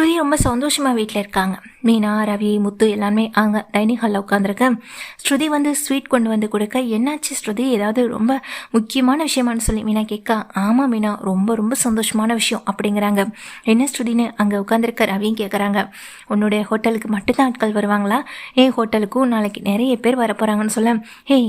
ஸ்ருதி ரொம்ப சந்தோஷமாக வீட்டில் இருக்காங்க. மீனா, ரவி, முத்து எல்லாருமே அங்கே டைனிங் ஹாலில் உட்காந்துருக்க. ஸ்ருதி வந்து ஸ்வீட் கொண்டு வந்து கொடுக்க, என்னாச்சு ஸ்ருதி, ஏதாவது ரொம்ப முக்கியமான விஷயமானு சொல்லி மீனா கேட்க, ஆமாம் மீனா, ரொம்ப ரொம்ப சந்தோஷமான விஷயம் அப்படிங்கிறாங்க. என்ன ஸ்ருதின்னு அங்கே உட்காந்துருக்க ரவியும் கேட்குறாங்க. உன்னுடைய ஹோட்டலுக்கு மட்டும்தான் ஆட்கள் வருவாங்களா? ஹோட்டலுக்கும் நாளைக்கு நிறைய பேர் வரப்போகிறாங்கன்னு சொல்ல,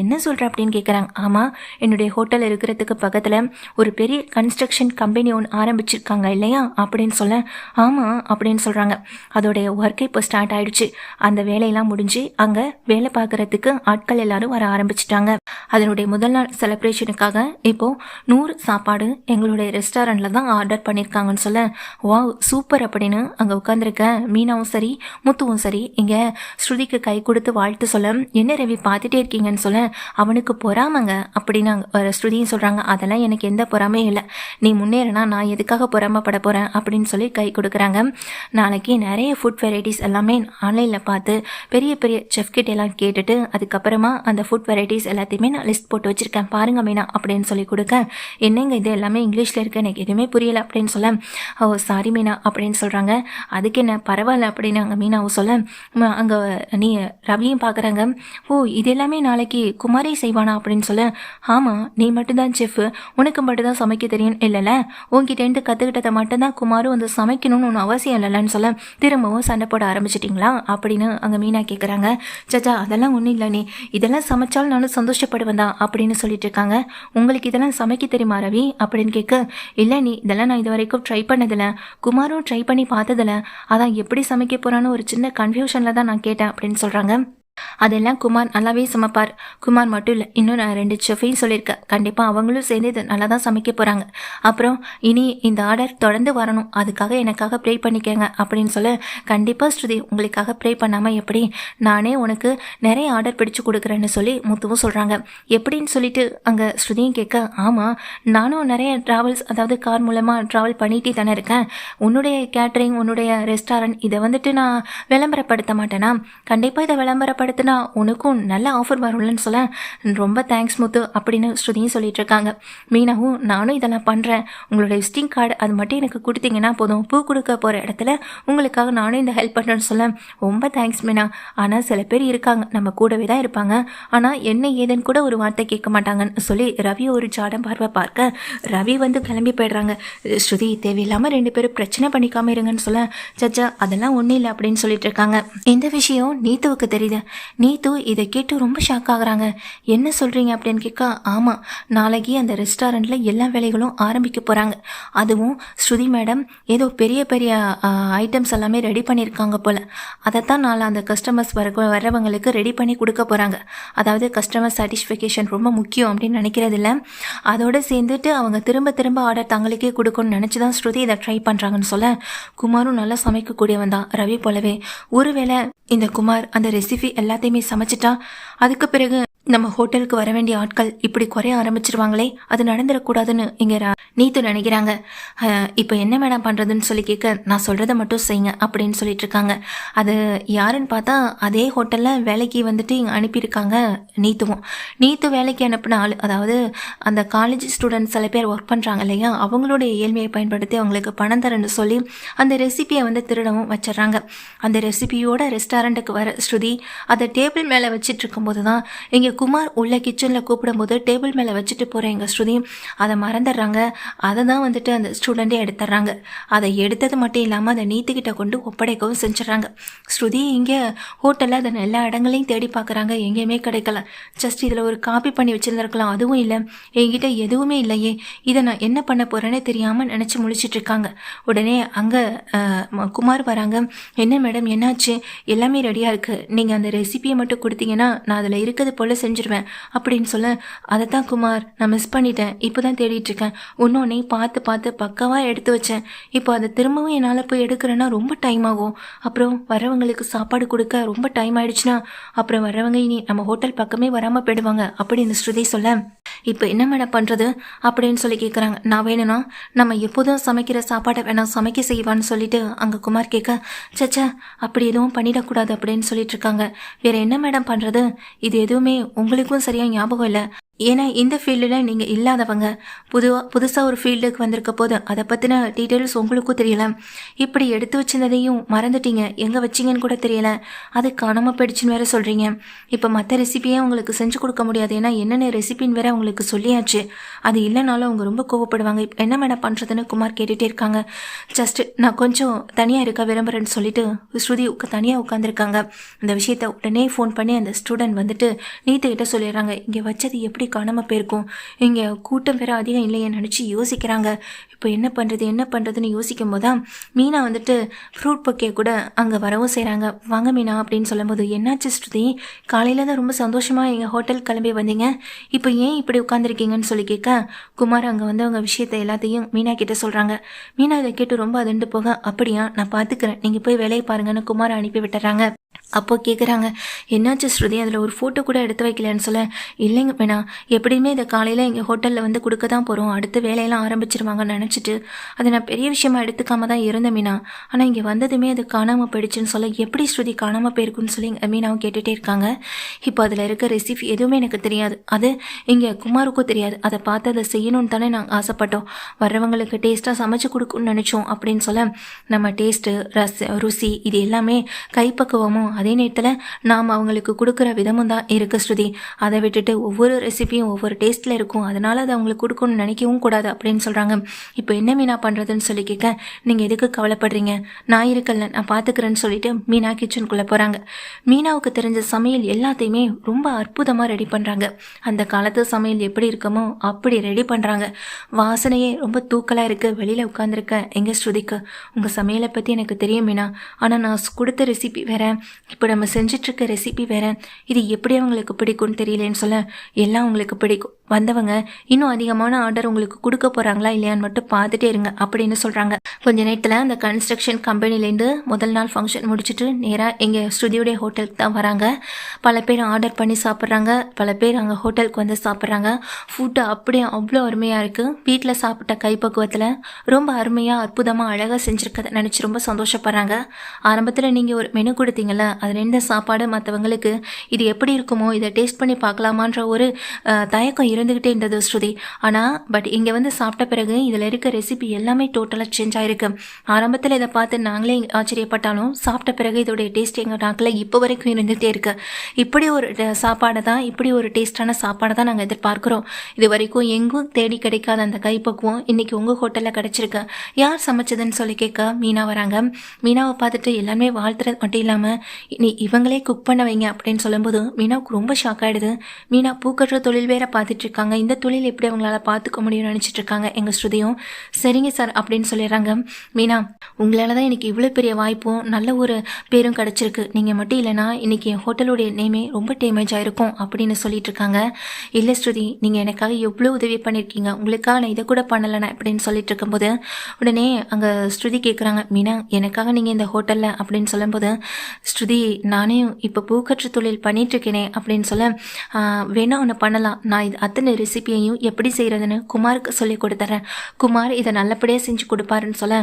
என்ன சொல்கிற அப்படின்னு கேட்குறாங்க. ஆமாம், என்னுடைய ஹோட்டல் இருக்கிறதுக்கு பக்கத்தில் ஒரு பெரிய கன்ஸ்ட்ரக்ஷன் கம்பெனி ஒன்று ஆரம்பிச்சிருக்காங்க இல்லையா அப்படின்னு சொல்ல, ஆமாம் அப்படின்னு சொல்கிறாங்க. அதோடைய ஒர்க்கை இப்போ ஸ்டார்ட் ஆகிடுச்சு. அந்த வேலையெல்லாம் முடிஞ்சு அங்கே வேலை பார்க்குறதுக்கு ஆட்கள் எல்லாரும் வர ஆரம்பிச்சிட்டாங்க. அதனுடைய முதல் நாள் செலிப்ரேஷனுக்காக இப்போது 100 சாப்பாடு எங்களுடைய ரெஸ்டாரண்ட்டில் தான் ஆர்டர் பண்ணியிருக்காங்கன்னு சொல்ல, வாவ் சூப்பர் அப்படின்னு அங்கே உட்காந்துருக்க மீனாவும் சரி முத்துவும் சரி இங்கே ஸ்ருதிக்கு கை கொடுத்து வாழ்த்து சொல்ல, என்ன ரவி பார்த்துட்டே இருக்கீங்கன்னு சொல்ல, அவனுக்கு பொறாமங்க அப்படின்னு ஸ்ருதியும் சொல்கிறாங்க. அதெல்லாம் எனக்கு எந்த பொறாமையும் இல்லை, நீ முன்னேறினா நான் எதுக்காக பொறாமப்பட போகிறேன் அப்படின்னு சொல்லி கை கொடுக்குறாங்க. நாளைக்கு நிறைய ஃபுட் வெரைட்டிஸ் எல்லாமே ஆன்லைனில் பார்த்து பெரிய பெரிய செஃப் கிட்ட எல்லாம் கேட்டுட்டு அதுக்கப்புறமா அந்த ஃபுட் வெரைட்டிஸ் எல்லாத்தையுமே நான் லிஸ்ட் போட்டு வச்சுருக்கேன் பாருங்க மீனா அப்படின்னு சொல்லி கொடுக்க, என்னங்க இது எல்லாமே இங்கிலீஷில் இருக்கு, எனக்கு எதுவுமே புரியலை அப்படின்னு சொல்ல, ஓ சாரி மீனா அப்படின்னு சொல்கிறாங்க. அதுக்கு என்ன பரவாயில்ல அப்படின்னு அங்கே மீனாவும் சொல்ல, அங்கே நீ ரவியும் பார்க்குறாங்க. ஓ இது எல்லாமே நாளைக்கு குமாரே செய்வானா அப்படின்னு சொல்ல, ஆமாம் நீ மட்டும்தான் செஃப், உனக்கு மட்டும்தான் சமைக்க தெரியும் இல்லைல்ல, உங்ககிட்டேருந்து கற்றுக்கிட்டதை மட்டும்தான் குமாரும் வந்து சமைக்கணும்னு ஒன்று அவசியம் இல்லைன்னு சொல்ல, திரும்பவும் சண்டை போட ஆரம்பிச்சிட்டிங்களா அப்படின்னு அங்கே மீனா கேட்குறாங்க. சச்சா அதெல்லாம் ஒன்றும் இல்லை, நீ இதெல்லாம் சமைச்சாலும் நானும் சந்தோஷப்படுவேன் தான் அப்படின்னு சொல்லிட்டு இருக்காங்க. உங்களுக்கு இதெல்லாம் சமைக்க தெரியுமா ரவி அப்படின்னு கேட்க, இல்லை நீ இதெல்லாம் நான் இது வரைக்கும் ட்ரை பண்ணதில்லை, குமாரும் ட்ரை பண்ணி பார்த்ததில்லை, அதான் எப்படி சமைக்க போகிறான்னு ஒரு சின்ன கன்ஃபியூஷனில் தான் நான் கேட்டேன் அப்படின்னு சொல்கிறாங்க. அதெல்லாம் குமார் நல்லாவே சமைப்பார். குமார் மட்டும் இல்லை, இன்னும் நான் 2 செஃபையும் சொல்லியிருக்கேன், கண்டிப்பாக அவங்களும் சேர்ந்து இது நல்லா தான் சமைக்க போகிறாங்க. அப்புறம் இனி இந்த ஆர்டர் தொடர்ந்து வரணும், அதுக்காக எனக்காக ப்ரே பண்ணிக்கங்க அப்படின்னு சொல்ல, கண்டிப்பாக ஸ்ருதி உங்களுக்காக ப்ரே பண்ணாமல் எப்படி, நானே உனக்கு நிறைய ஆர்டர் பிடிச்சு கொடுக்குறேன்னு சொல்லி முத்துவும் சொல்கிறாங்க. எப்படின்னு சொல்லிட்டு அங்கே ஸ்ருதியும் கேட்க, ஆமாம் நானும் நிறைய ட்ராவல்ஸ் அதாவது கார் மூலமாக ட்ராவல் பண்ணிகிட்டே தானே இருக்கேன், உன்னுடைய கேட்ரிங் உன்னுடைய ரெஸ்டாரண்ட் இதை வந்துட்டு நான் விளம்பரப்படுத்த மாட்டேனா, கண்டிப்பாக இதை விளம்பரப்படுத்தினா உனக்கும் நல்ல ஆஃபர் வரும்லன்னு சொல்ல, ரொம்ப தேங்க்ஸ் முத்து அப்படின்னு ஸ்ருதியும் சொல்லிட்டு இருக்காங்க. மீனாவும் நானும் இதெல்லாம் பண்ணுறேன், உங்களோட விசிட்டிங் கார்டு அது மட்டும் எனக்கு கொடுத்தீங்கன்னா போதும், பூ கொடுக்க போகிற இடத்துல உங்களுக்காக நானும் இந்த ஹெல்ப் பண்ணுறேன்னு சொல்ல, ரொம்ப தேங்க்ஸ் மீனா, ஆனால் சில பேர் இருக்காங்க நம்ம கூடவே தான் இருப்பாங்க, ஆனால் என்ன ஏதுன்னு கூட ஒரு வார்த்தை கேட்க மாட்டாங்கன்னு சொல்லி ரவி ஒரு ஜாடம் பார்வை பார்க்க, ரவி வந்து கிளம்பி போயிடுறாங்க. ஸ்ருதி தேவையில்லாமல் 2 பேரும் பிரச்சனை பண்ணிக்காம இருங்கன்னு சொல்ல, சச்சா அதெல்லாம் ஒன்றும் இல்லை அப்படின்னு சொல்லிட்டு இருக்காங்க. இந்த விஷயம் நீத்துவுக்கு தெரியுது. நீத்து இதை கேட்டு ரொம்ப ஷாக் ஆகுறாங்க. என்ன சொல்கிறீங்க அப்படின்னு கேட்க, ஆமாம் நாளைக்கு அந்த ரெஸ்டாரண்ட்டில் எல்லா வேலைகளும் ஆரம்பிக்க போகிறாங்க, அதுவும் ஸ்ருதி மேடம் ஏதோ பெரிய பெரிய ஐட்டம்ஸ் எல்லாமே ரெடி பண்ணியிருக்காங்க போல், அதைத்தான் நாளை அந்த கஸ்டமர்ஸ் வர்றவங்களுக்கு ரெடி பண்ணி கொடுக்க போகிறாங்க. அதாவது கஸ்டமர் சாட்டிஸ்ஃபேக்ஷன் ரொம்ப முக்கியம் அப்படின்னு நினைக்கிறது இல்லை, அதோடு சேர்ந்துட்டு அவங்க திரும்ப திரும்ப ஆர்டர் தங்களுக்கே கொடுக்கணும்னு நினச்சி தான் ஸ்ருதி இதை ட்ரை பண்ணுறாங்கன்னு சொல்ல, குமாரும் நல்லா சமைக்கக்கூடியவன் தான் ரவி போலவே, ஒருவேளை இந்த குமார் அந்த ரெசிபி எல்லாத்தையுமே சமைச்சிட்டா அதுக்கு பிறகு நம்ம ஹோட்டலுக்கு வர வேண்டிய ஆட்கள் இப்படி குறைய ஆரம்பிச்சிருவாங்களே, அது நடந்துடக்கூடாதுன்னு இங்கே நீத்து நினைக்கிறாங்க. இப்போ என்ன மேடம் பண்ணுறதுன்னு சொல்லி கேட்க, நான் சொல்கிறத மட்டும் செய்யுங்க அப்படின்னு சொல்லிட்டு இருக்காங்க. அது யாருன்னு பார்த்தா அதே ஹோட்டலில் வேலைக்கு வந்துட்டு இங்கே அனுப்பியிருக்காங்க நீத்துவும். நீத்து வேலைக்கு அனுப்பின ஆள், அதாவது அந்த காலேஜ் ஸ்டூடெண்ட்ஸ் சில பேர் ஒர்க் பண்ணுறாங்க இல்லையா, அவங்களுடைய ஏழ்மையை பயன்படுத்தி அவங்களுக்கு பணம் தரேன்னு சொல்லி அந்த ரெசிபியை வந்து திருடவும் வச்சிடறாங்க. அந்த ரெசிபியோட ரெஸ்டாரண்ட்டுக்கு வர ஸ்ருதி அதை டேபிள் மேலே வச்சுட்டு இருக்கும்போது தான் இங்கே குமார் உள்ள கிச்சனில் கூப்பிடும்போது டேபிள் மேலே வச்சுட்டு போகிற எங்கள் ஸ்ருதி அதை மறந்துடுறாங்க. அதை தான் வந்துட்டு அந்த ஸ்டூடெண்ட்டே எடுத்துடுறாங்க. அதை எடுத்தது மட்டும் இல்லாமல் அதை நீத்துக்கிட்ட கொண்டு ஒப்படைக்கவும் செஞ்சிடறாங்க. ஸ்ருதி இங்கே ஹோட்டலில் அதை எல்லா இடங்களையும் தேடி பார்க்குறாங்க, எங்கேயுமே கிடைக்கல. ஜஸ்ட் இதில் ஒரு காப்பி பண்ணி வச்சுருந்துருக்கலாம், அதுவும் இல்லை, என்கிட்ட எதுவுமே இல்லையே, இதை நான் என்ன பண்ண போகிறேன்னே தெரியாமல் நினச்சி முழிச்சிட்டு இருக்காங்க. உடனே அங்கே குமார் வராங்க. என்ன மேடம் என்னாச்சு, எல்லாமே ரெடியாக இருக்குது, நீங்கள் அந்த ரெசிபியை மட்டும் கொடுத்தீங்கன்னா நான் அதில் இருக்கிறது போல் செஞ்சுருவேன் அப்படின்னு சொல்ல, அதை தான் குமார் நான் மிஸ் பண்ணிட்டேன், இப்போ தான் தேடிட்டுருக்கேன், இன்னொன்னே பார்த்து பார்த்து பக்காவாக எடுத்து வச்சேன், இப்போ அதை திரும்பவும் என்னால் போய் எடுக்கிறேன்னா ரொம்ப டைம் ஆகும், அப்புறம் வரவங்களுக்கு சாப்பாடு கொடுக்க ரொம்ப டைம் ஆயிடுச்சுன்னா அப்புறம் வரவங்க இனி நம்ம ஹோட்டல் பக்கமே வராமல் போயிடுவாங்க அப்படின்னு ஸ்ருதி சொல்ல, இப்போ என்ன மேடம் பண்ணுறது அப்படின்னு சொல்லி கேட்குறாங்க. நான் வேணும்னா நம்ம எப்போதும் சமைக்கிற சாப்பாடை வேணாம் சமைக்க செய்வான்னு சொல்லிட்டு அங்கே குமார் கேட்க, சச்சா அப்படி எதுவும் பண்ணிடக்கூடாது அப்படின்னு சொல்லிட்டு இருக்காங்க. வேற என்ன மேடம் பண்ணுறது, இது எதுவுமே உங்களுக்கும் சரியாக ஞாபகம் இல்லை, ஏன்னா இந்த ஃபீல்டில் நீங்கள் இல்லாதவங்க, புதுசாக ஒரு ஃபீல்டுக்கு வந்திருக்க போது அதை பற்றின டீட்டெயில்ஸ் உங்களுக்கும் தெரியல. இப்படி எடுத்து வச்சிருந்ததையும் மறந்துட்டீங்க, எங்கே வச்சிங்கன்னு கூட தெரியல, அது காணாமல் போயிடுச்சுன்னு வேற சொல்கிறீங்க. இப்போ மற்ற ரெசிபியே உங்களுக்கு செஞ்சு கொடுக்க முடியாது, ஏன்னா என்னென்ன ரெசிபின்னு வேற உங்களுக்கு சொல்லியாச்சு. அது இல்லைனாலும் அவங்க ரொம்ப கோவப்படுவாங்க. இப்போ என்ன மேடம் பண்ணுறதுன்னு குமார் கேட்டுகிட்டே இருக்காங்க. ஜஸ்ட்டு நான் கொஞ்சம் தனியாக இருக்க விரும்புகிறேன்னு சொல்லிட்டு ஸ்ருதி தனியாக உட்காந்துருக்காங்க. இந்த விஷயத்த உடனே ஃபோன் பண்ணி அந்த ஸ்டூடெண்ட் வந்துட்டு நீத்துக்கிட்ட சொல்லிடுறாங்க. இங்கே வச்சது எப்படி காணாமல் போயிருக்கும், இங்கே கூட்டம் வேற அதிகம் இல்லையே நினச்சி யோசிக்கிறாங்க. இப்போ என்ன பண்ணுறதுன்னு யோசிக்கும் போதுதான் மீனா வந்துட்டு ஃப்ரூட் பொக்கே கூட அங்கே வரவும் செய்கிறாங்க. வாங்க மீனா அப்படின்னு சொல்லும்போது, என்னாச்சு ஸ்ருதி, காலையில் தான் ரொம்ப சந்தோஷமாக எங்கள் ஹோட்டல் கிளம்பி வந்தீங்க, இப்போ ஏன் இப்படி உட்காந்துருக்கீங்கன்னு சொல்லி கேட்க குமார் அங்கே வந்து அவங்க விஷயத்தை எல்லாத்தையும் மீனா கிட்ட சொல்கிறாங்க. மீனா இதை கேட்டு ரொம்ப அதிர்ந்து போக, அப்படியா நான் பார்த்துக்கிறேன், நீங்கள் போய் வேலையை பாருங்கன்னு குமார் அனுப்பி விட்டுறாங்க. அப்போ கேட்குறாங்க, என்னாச்சு ஸ்ருதி, அதில் ஒரு ஃபோட்டோ கூட எடுத்து வைக்கலன்னு சொல்ல, இல்லைங்க வேணா, எப்படியுமே இதை காலையில் எங்கள் ஹோட்டலில் வந்து கொடுக்க தான் போகிறோம், அடுத்து வேலையெல்லாம் ஆரம்பிச்சிருவாங்கன்னு நினச்சிட்டு அதை நான் பெரிய விஷயமா எடுத்துக்காம தான் இருந்தேன் மீனா, ஆனால் இங்கே வந்ததுமே அது காணாமல் போயிடுச்சுன்னு சொல்ல, எப்படி ஸ்ருதி காணாமல் போயிருக்குன்னு சொல்லி மீனாவும் கேட்டுகிட்டே இருக்காங்க. இப்போ அதில் இருக்க ரெசிபி எதுவுமே எனக்கு தெரியாது, அது இங்கே குமாருக்கும் தெரியாது, அதை பார்த்து அதை செய்யணும்னு தானே நாங்கள் ஆசைப்பட்டோம், வர்றவங்களுக்கு டேஸ்ட்டாக சமைச்சு கொடுக்கணும்னு நினச்சோம் அப்படின்னு சொல்ல, நம்ம டேஸ்ட்டு ருசி இது எல்லாமே கைப்பக்குவமும் அதே நேரத்தில் நாம் அவங்களுக்கு கொடுக்குற விதமும் தான் இருக்குது ஸ்ருதி. அதை விட்டுட்டு ஒவ்வொரு ரெசிபியும் ஒவ்வொரு டேஸ்ட்டில் இருக்கும், அதனால் அதை அவங்களுக்கு கொடுக்கணும்னு நினைக்கவும் கூடாது அப்படின்னு சொல்கிறாங்க. இப்போ என்ன மீனா பண்ணுறதுன்னு சொல்லி கேட்க, நீங்கள் எதுக்கு கவலைப்படுறீங்க, நான் இருக்கல, நான் பார்த்துக்கிறேன்னு சொல்லிட்டு மீனா கிச்சனுக்குள்ளே போகிறாங்க. மீனாவுக்கு தெரிஞ்ச சமையல் எல்லாத்தையுமே ரொம்ப அற்புதமாக ரெடி பண்ணுறாங்க. அந்த காலத்து சமையல் எப்படி இருக்குமோ அப்படி ரெடி பண்ணுறாங்க. வாசனையே ரொம்ப தூக்கலாக இருக்குது. வெளியில் உட்காந்துருக்கேன் எங்கள் ஸ்ருதிக்கு, உங்கள் சமையலை பற்றி எனக்கு தெரியும் மீனா, ஆனால் நான் கொடுத்த ரெசிபி வேற, இப்போ நம்ம செஞ்சிட்ருக்க ரெசிபி வேற, இது எப்படி அவங்களுக்கு பிடிக்கும்னு தெரியலேன்னு சொல்ல, எல்லாம் உங்களுக்கு பிடிக்கும், வந்தவங்க இன்னும் அதிகமான ஆர்டர் உங்களுக்கு கொடுக்க போகிறாங்களா இல்லையான்னு மட்டும் பார்த்துட்டே இருங்க அப்படின்னு சொல்கிறாங்க. கொஞ்ச நேரத்தில் அந்த கன்ஸ்ட்ரக்ஷன் கம்பெனிலேருந்து முதல் நாள் ஃபங்க்ஷன் முடிச்சுட்டு நேராக எங்கள் ஸ்டுடியோடைய ஹோட்டலுக்கு தான் வராங்க. பல பேர் ஆர்டர் பண்ணி சாப்பிட்றாங்க, பல பேர் அங்கே ஹோட்டலுக்கு வந்து சாப்பிட்றாங்க. ஃபுட்டு அப்படியே அவ்வளோ அருமையாக இருக்குது. வீட்டில் சாப்பிட்ட கைப்பக்குவத்தில் ரொம்ப அருமையாக அற்புதமாக அழகாக செஞ்சுருக்கதை நினச்சி ரொம்ப சந்தோஷப்படுறாங்க. ஆரம்பத்தில் நீங்கள் ஒரு மெனு கொடுத்தீங்கல்ல, அதில் இருந்த சாப்பாடு மற்றவங்களுக்கு இது எப்படி இருக்குமோ, இதை டேஸ்ட் பண்ணி பார்க்கலாமான்ற ஒரு தயக்கம் இருந்துக்கிட்டே இருந்தது ஸ்ருதி. ஆனால் பட் இங்கே வந்து சாப்பிட்ட பிறகு இதில் இருக்க ரெசிபி எல்லாமே டோட்டலாக சேஞ்ச் ஆகிருக்கு. ஆரம்பத்தில் இதை பார்த்து நாங்களே ஆச்சரியப்பட்டாலும் சாப்பிட்ட பிறகு இதோடைய டேஸ்ட் எங்கள் நாக்கில் இப்போ வரைக்கும் இருந்துகிட்டே இருக்கு. இப்படி ஒரு சாப்பாடை தான், இப்படி ஒரு டேஸ்டான சாப்பாடை தான் நாங்கள் எதிர்பார்க்குறோம். இது வரைக்கும் எங்கும் தேடி கிடைக்காத அந்த கைப்பக்குவம் இன்றைக்கி உங்கள் ஹோட்டலில் கிடச்சிருக்கு. யார் சமைச்சதுன்னு சொல்லி கேட்க மீனா வராங்க. மீனாவை பார்த்துட்டு எல்லாமே வாழ்த்துறது மட்டும் இல்லாமல் நீ இவங்களே குக் பண்ண வைங்க அப்படின்னு சொல்லும்போது மீனாவுக்கு ரொம்ப ஷாக் ஆகிடுது. மீனா பூக்கட்டுற தொழில் வேற பார்த்துட்டு இருக்காங்க, இந்த தொழில் எப்படி அவங்களால பார்த்துக்க முடியும்னு நினச்சிட்டு இருக்காங்க. எங்கள் ஸ்ருதியும் சரிங்க சார் அப்படின்னு சொல்லிடுறாங்க. மீனா, உங்களால் தான் எனக்கு இவ்வளோ பெரிய வாய்ப்பும் நல்ல ஒரு பேரும் கிடச்சிருக்கு, நீங்கள் மட்டும் இல்லைனா இன்றைக்கி என் ஹோட்டலுடைய நேமே ரொம்ப டேமேஜ் ஆகிருக்கும் அப்படின்னு சொல்லிட்டு இருக்காங்க. இல்லை ஸ்ருதி, நீங்கள் எனக்காக எவ்வளோ உதவி பண்ணியிருக்கீங்க, உங்களுக்காக நான் இதை கூட பண்ணலைண்ணா அப்படின்னு சொல்லிட்டு இருக்கும்போது உடனே அங்கே ஸ்ருதி கேட்குறாங்க, மீனா எனக்காக நீங்கள் இந்த ஹோட்டலில் அப்படின்னு சொல்லும்போது ஸ்ருதி, நானே இப்போ பூக்கற்று தொழில் பண்ணிகிட்ருக்கேனே அப்படின்னு சொல்ல, வேணா ஒன்று பண்ணலாம், நான் இது அத்தனை ரெசிபியையும் எப்படி செய்கிறதுன்னு குமாருக்கு சொல்லி கொடுத்துட்றேன், குமார் இதை நல்லபடியாக செஞ்சு கொடுப்பாருன்னு சொல்ல,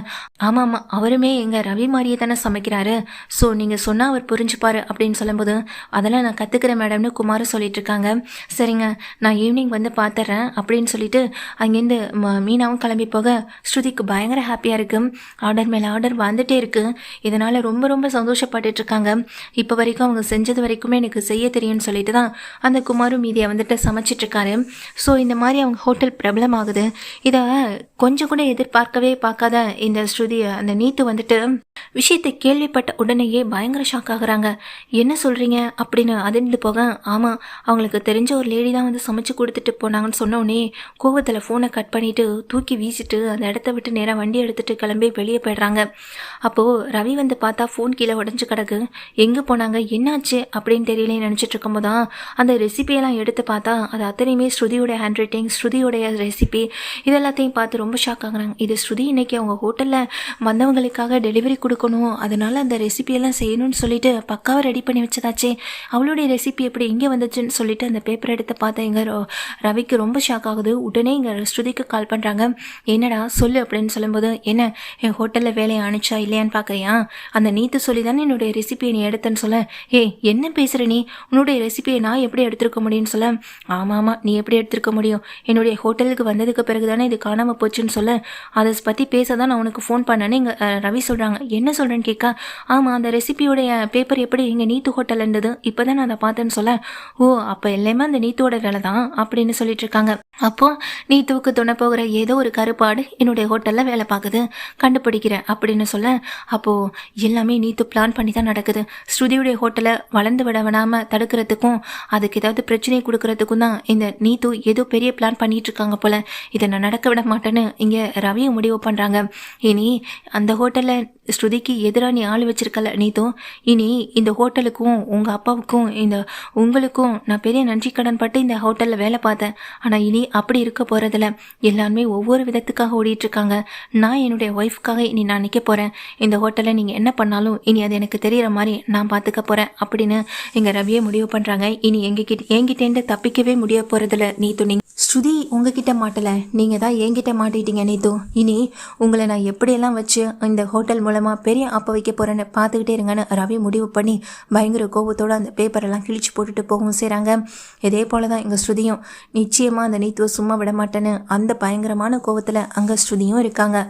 ஆமாம் அவருமே எங்கள் ரவி மாதிரியே தானே சமைக்கிறாரு, ஸோ நீங்கள் சொன்னால் அவர் புரிஞ்சுப்பார் அப்படின்னு சொல்லும்போது அதெல்லாம் நான் கற்றுக்கிறேன் மேடம்னு குமார் சொல்லிட்டு இருக்காங்க. சரிங்க, நான் ஈவினிங் வந்து பார்த்துட்றேன் அப்படின்னு சொல்லிட்டு அங்கேருந்து மீனாவும் கிளம்பி போக ஸ்ருதிக்கு பயங்கர ஹாப்பியாக இருக்குது. ஆர்டர் மேலே ஆர்டர் வந்துகிட்டே இருக்குது. இதனால் ரொம்ப ரொம்ப சந்தோஷப்பட்டுட்டு இருக்காங்க. இப்போ வரைக்கும் அவங்க செஞ்சது வரைக்குமே எனக்கு செய்ய தெரியும்னு சொல்லிட்டு தான் அந்த குமாரும் மீதியை வந்துட்டு சமைச்சிட்ருக்காரு. ஸோ இந்த மாதிரி அவங்க ஹோட்டல் பிரபலம் ஆகுது. இதை கொஞ்சம் கூட பார்க்காத இந்த ஸ்ருதி அந்த நீத்து வந்துட்டு விஷயத்தை கேள்விப்பட்ட உடனேயே பயங்கர ஷாக் ஆகுறாங்க. என்ன சொல்கிறீங்க அப்படின்னு அதிர்ந்து போக, ஆமாம் அவங்களுக்கு தெரிஞ்ச ஒரு லேடி தான் வந்து சமைச்சு கொடுத்துட்டு போனாங்கன்னு சொன்னோடனே கோவத்தில் ஃபோனை கட் பண்ணிவிட்டு தூக்கி வீசிட்டு அந்த இடத்த விட்டு நேராக வண்டி எடுத்துகிட்டு கிளம்பி வெளியே போயிடுறாங்க. அப்போது ரவி வந்து பார்த்தா ஃபோன் கீழே உடஞ்சி கிடக்கு. எங்கே போனாங்க, என்னாச்சு அப்படின்னு தெரியலேன்னு நினச்சிட்டு இருக்கும்போது தான் அந்த ரெசிபியெல்லாம் எடுத்து பார்த்தா அது அத்தனையுமே ஸ்ருதியோடைய ஹேண்ட் ரைட்டிங், ஸ்ருதியோடைய ரெசிபி, இதெல்லாத்தையும் பார்த்து ரொம்ப ஷாக் ஆகுறாங்க. இது ஸ்ருதி இன்றைக்கி அவங்க ஹோட்டலில் வந்தவங்களுக்காக டெலிவரி கொடுக்கணும், அதனால் அந்த ரெசிபியெல்லாம் செய்யணும்னு சொல்லிட்டு பக்காவாக ரெடி பண்ணி வச்சதாச்சே, அவளுடைய ரெசிபி எப்படி இங்கே வந்துச்சுன்னு சொல்லிட்டு அந்த பேப்பர் எடுத்து பார்த்தா எங்கள் ரவிக்கு ரொம்ப ஷாக் ஆகுது. உடனே இங்கே ஸ்ருதிக்கு கால் பண்ணுறாங்க. என்னடா சொல்லு அப்படின்னு சொல்லும்போது, என்ன என் ஹோட்டலில் வேலையை அனுப்பிச்சா இல்லையான்னு பார்க்குறியா, அந்த நீத்து சொல்லி தானே என்னுடைய ரெசிபியை நீ எடுத்தேன்னு சொல்ல, என்ன பேசுகிற நீ, உன்னுடைய ரெசிபியை நான் எப்படி எடுத்துருக்க முடியும்னு சொல்ல, ஆமாம் நீ எப்படி எடுத்திருக்க முடியும்? என்னுடைய ஹோட்டலுக்கு வந்ததுக்கு பிறகு தானே இது காணாமல் போச்சுன்னு சொல்ல, அதை பற்றி பேச தான் நான் உனக்கு ஃபோன் பண்ணேன்னு இங்கே ரவி சொல்கிறாங்க. என்ன சொல்கிறேன்னு கேட்க, ஆமாம் அந்த ரெசிபியோடைய பேப்பர் எப்படி எங்கள் நீத்து ஹோட்டல் இருந்தது, இப்போ தான் நான் அதை பார்த்தேன்னு சொல்ல, ஓ அப்போ எல்லாமே அந்த நீத்துவோட வேலை தான் அப்படின்னு சொல்லிட்டு இருக்காங்க. அப்போது நீத்துவுக்கு துணை போகிற ஏதோ ஒரு கருப்பாடு என்னுடைய ஹோட்டலில் வேலை பார்க்குது, கண்டுபிடிக்கிறேன் அப்படின்னு சொல்ல, அப்போது எல்லாமே நீத்து பிளான் பண்ணி தான் நடக்குது. ஸ்ருதியுடைய ஹோட்டலை வளர்ந்து விடாமல் தடுக்கிறதுக்கும் அதுக்கு ஏதாவது பிரச்சனையை கொடுக்கறதுக்கும் தான் இந்த நீத்து ஏதோ பெரிய பிளான் பண்ணிட்டு இருக்காங்க போல. இதை நான் நடக்க விட மாட்டேன்னு இங்கே ரவியும் முடிவு பண்ணுறாங்க. இனி அந்த ஹோட்டலில் ஸ்ருதிக்கு எதிராக நீ ஆள் வச்சிருக்கல நீத்து, இனி இந்த ஹோட்டலுக்கும் உங்கள் அப்பாவுக்கும் உங்களுக்கும் நான் பெரிய நன்றி கடன் பட்டு இந்த ஹோட்டலில் வேலை பார்த்தேன். ஆனால் இனி அப்படி இருக்க போகிறதில்ல. எல்லாருமே ஒவ்வொரு விதத்துக்காக ஓடிட்டு இருக்காங்க. நான் என்னுடைய ஒய்ஃப்காக இனி நான் நிற்க போகிறேன். இந்த ஹோட்டலில் நீங்கள் என்ன பண்ணாலும் இனி அது எனக்கு தெரிகிற மாதிரி நான் பார்த்துக்க போகிறேன் அப்படின்னு எங்கள் ரவியை முடிவு பண்ணுறாங்க. இனி என்கிட்டேருந்து தப்பிக்கவே முடிய போகிறதில்ல நீத்து. நீங்கள் ஸ்ருதி உங்ககிட்ட மாட்டலை, நீங்கள் தான் என்கிட்ட மாட்டிட்டீங்க நீத்து. இனி உங்களை நான் எப்படியெல்லாம் வச்சு இந்த ஹோட்டல் மூலமாக பெரிய ஆப்ப வைக்க போகிறேன்னு பார்த்துக்கிட்டே இருங்கன்னு ரவி முடிவு பண்ணி பயங்கர கோபத்தோடு அந்த பேப்பரெல்லாம் கிழிச்சு போட்டுட்டு போகவும் செய்கிறாங்க. இதே போல தான் எங்கள் ஸ்ருதியும் நிச்சயமாக அந்த நீத்துவை சும்மா விட மாட்டேன்னு அந்த பயங்கரமான கோபத்தில் அங்கே ஸ்ருதியும் இருக்காங்க.